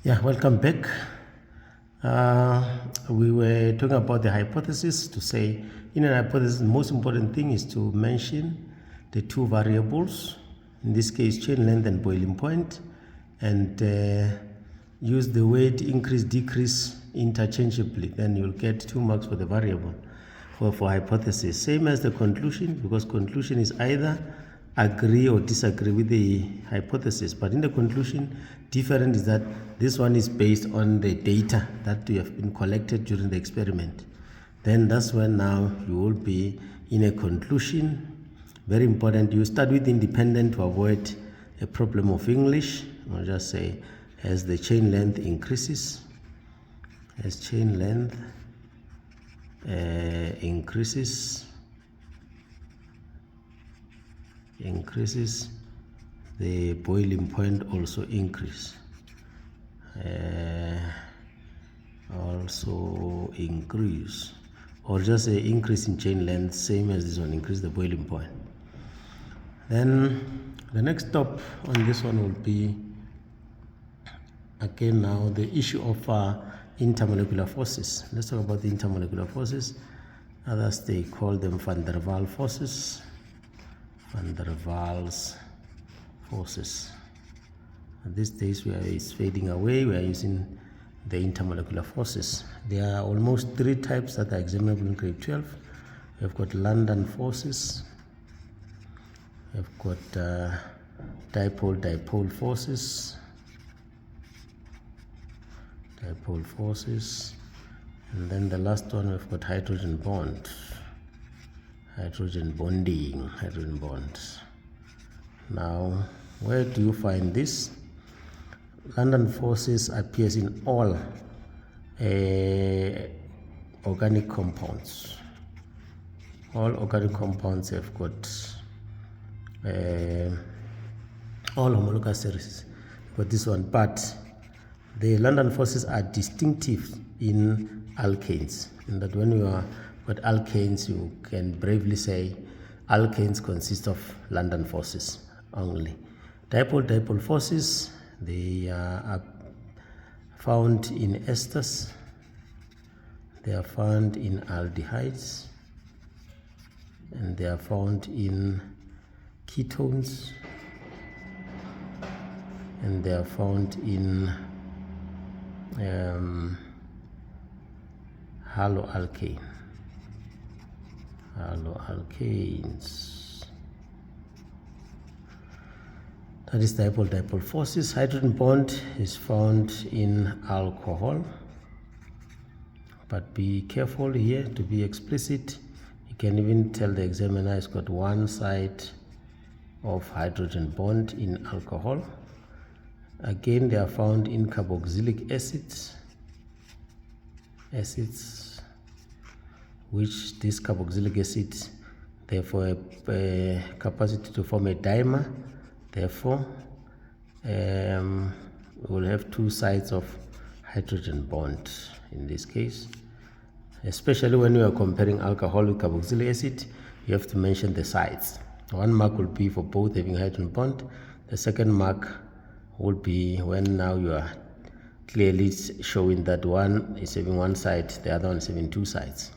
Yeah, welcome back. We were talking about the hypothesis to say in an hypothesis, the most important thing is to mention the two variables, in this case, chain length and boiling point, and use the weight increase, decrease interchangeably. Then you'll get 2 marks for the variable for hypothesis. Same as the conclusion, because conclusion is either agree or disagree with the hypothesis. But in the conclusion, different is that this one is based on the data that you have been collected during the experiment. Then that's when now you will be in a conclusion. Very important, you start with independent to avoid a problem of English. I'll just say as the chain length increases, increases, the boiling point also increase. Or just say increase in chain length, same as this one, increase the boiling point. Then the next stop on this one will be again now the issue of intermolecular forces. Let's talk about the intermolecular forces. Others they call them van der Waals forces. Van der Waals forces. These days it's fading away. We are using the intermolecular forces. There are almost 3 types that are examinable in grade 12. We've got London forces. We've got dipole forces. And then the last one we've got hydrogen bond. Hydrogen bonds. Now, where do you find this? London forces appears in all organic compounds. All organic compounds have got all homologous series. But this one, but the London forces are distinctive in alkanes, in that when you are got alkanes, you can bravely say alkanes consist of London forces only. Dipole forces, they are found in esters, they are found in aldehydes, and they are found in ketones, and they are found in haloalkanes. That is dipole forces. Hydrogen bond is found in alcohol, but be careful here to be explicit. You can even tell the examiner it's got one side of hydrogen bond in alcohol. Again, they are found in carboxylic acids, which this carboxylic acid therefore a capacity to form a dimer. Therefore, we will have 2 sides of hydrogen bond in this case. Especially when you are comparing alcohol with carboxylic acid, you have to mention the sides. 1 mark will be for both having hydrogen bond. The second mark will be when now you are clearly showing that one is having 1 side, the other one is having 2 sides.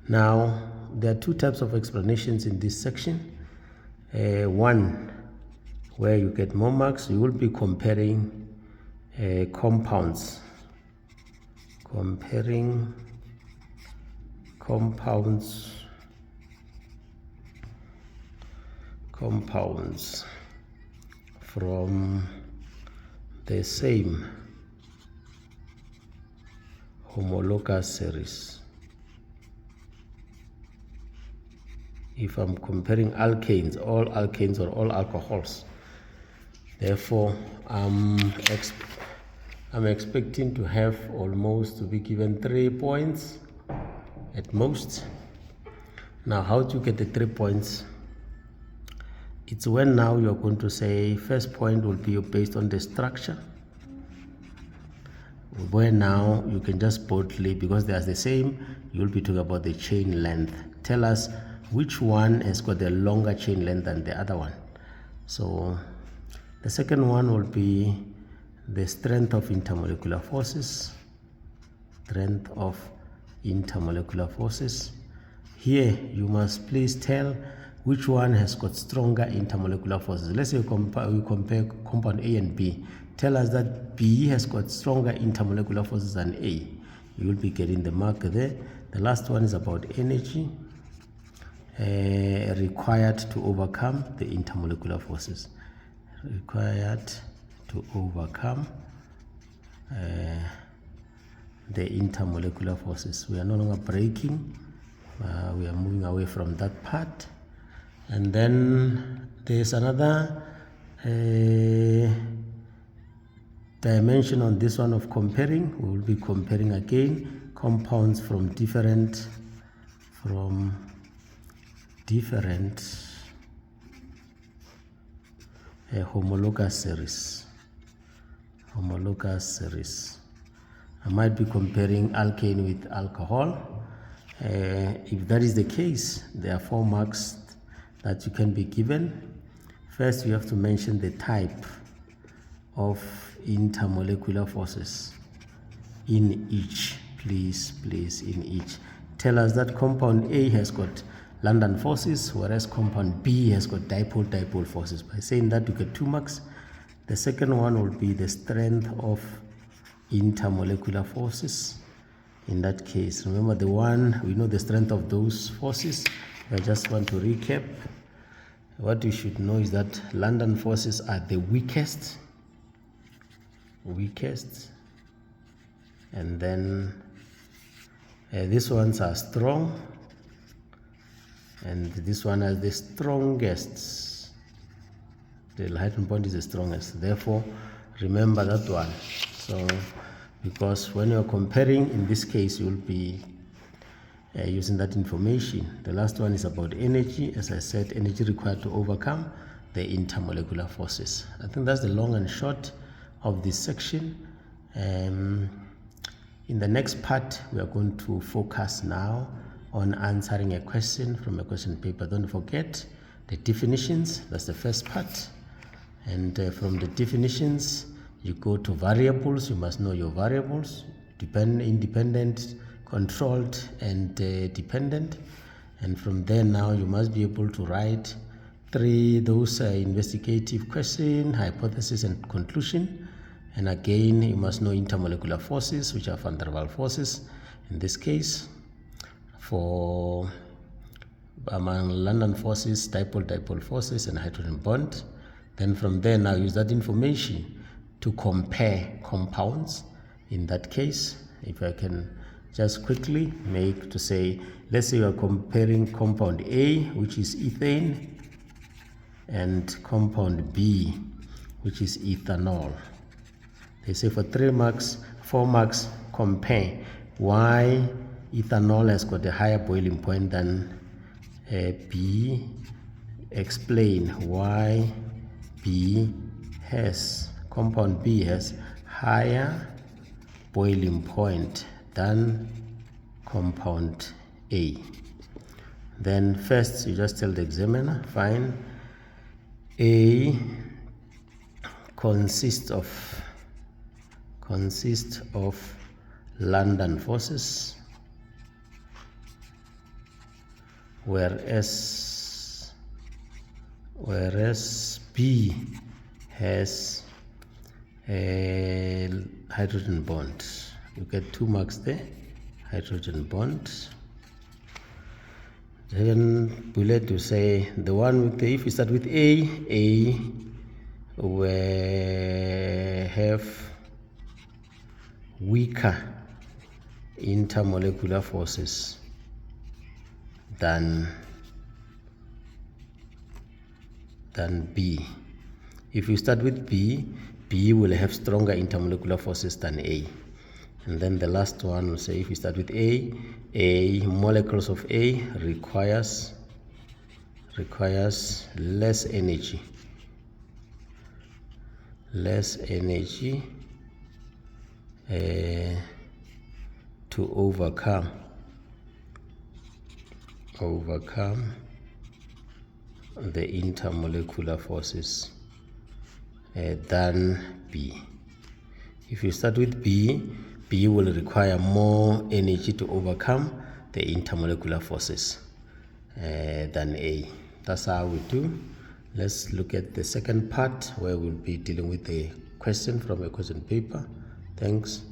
Now, there are 2 types of explanations in this section. One, where you get more marks, you will be comparing compounds. Comparing compounds from the same homologous series. If I'm comparing alkanes, all alkanes or all alcohols, therefore I'm expecting to have almost to be given 3 points at most. Now, how do you get the 3 points? It's when now you're going to say first point will be based on the structure, where now you can just boldly, because they are the same, you'll be talking about the chain length. Tell us which one has got a longer chain length than the other one. So the second one will be the strength of intermolecular forces. Strength of intermolecular forces. Here you must please tell which one has got stronger intermolecular forces. Let's say we compare compound A and B. Tell us that B has got stronger intermolecular forces than A. You will be getting the mark there. The last one is about energy required to overcome the intermolecular forces. Required to overcome the intermolecular forces. We are no longer breaking. We are moving away from that part. And then there's another dimension on this one of comparing. We will be comparing again compounds from different homologous series. I might be comparing alkane with alcohol. If that is the case, there are 4 marks that you can be given. First, you have to mention the type of intermolecular forces in each. Please, in each. Tell us that compound A has got London forces, whereas compound B has got dipole forces. By saying that, you get 2 marks. The second one will be the strength of intermolecular forces. In that case, remember the one, we know the strength of those forces. I just want to recap. What you should know is that London forces are the weakest, and then these ones are strong, and this one is the strongest. The hydrogen bond is the strongest. Therefore, remember that one. So, because when you're comparing, in this case, you'll be using that information. The last one is about energy. As I said, energy required to overcome the intermolecular forces. I think that's the long and short of this section. In the next part, we are going to focus now on answering a question from a question paper. Don't forget the definitions. That's the first part. And from the definitions, you go to variables. You must know your variables: independent, controlled, and dependent. And from there, now you must be able to write those investigative question, hypothesis, and conclusion. And again, you must know intermolecular forces, which are van der Waals forces. In this case, for among London forces, dipole forces, and hydrogen bond. Then from there, now use that information to compare compounds. In that case, if I can just quickly make to say, let's say you are comparing compound A, which is ethane, and compound B, which is ethanol. They say for 4 marks, compare why ethanol has got a higher boiling point than B. Explain why compound B has higher boiling point than compound A. Then first, you just tell the examiner, fine, A consists of London forces, whereas B has a hydrogen bond. You get 2 marks there, hydrogen bond. Then bullet to say the one with the, if we start with A will have weaker intermolecular forces than B. If you start with B will have stronger intermolecular forces than A. And then the last one will say, if we start with A molecules of A requires less energy to overcome the intermolecular forces than B. If you start with B, B will require more energy to overcome the intermolecular forces than A. That's how we do. Let's look at the second part where we'll be dealing with the question from a question paper. Thanks.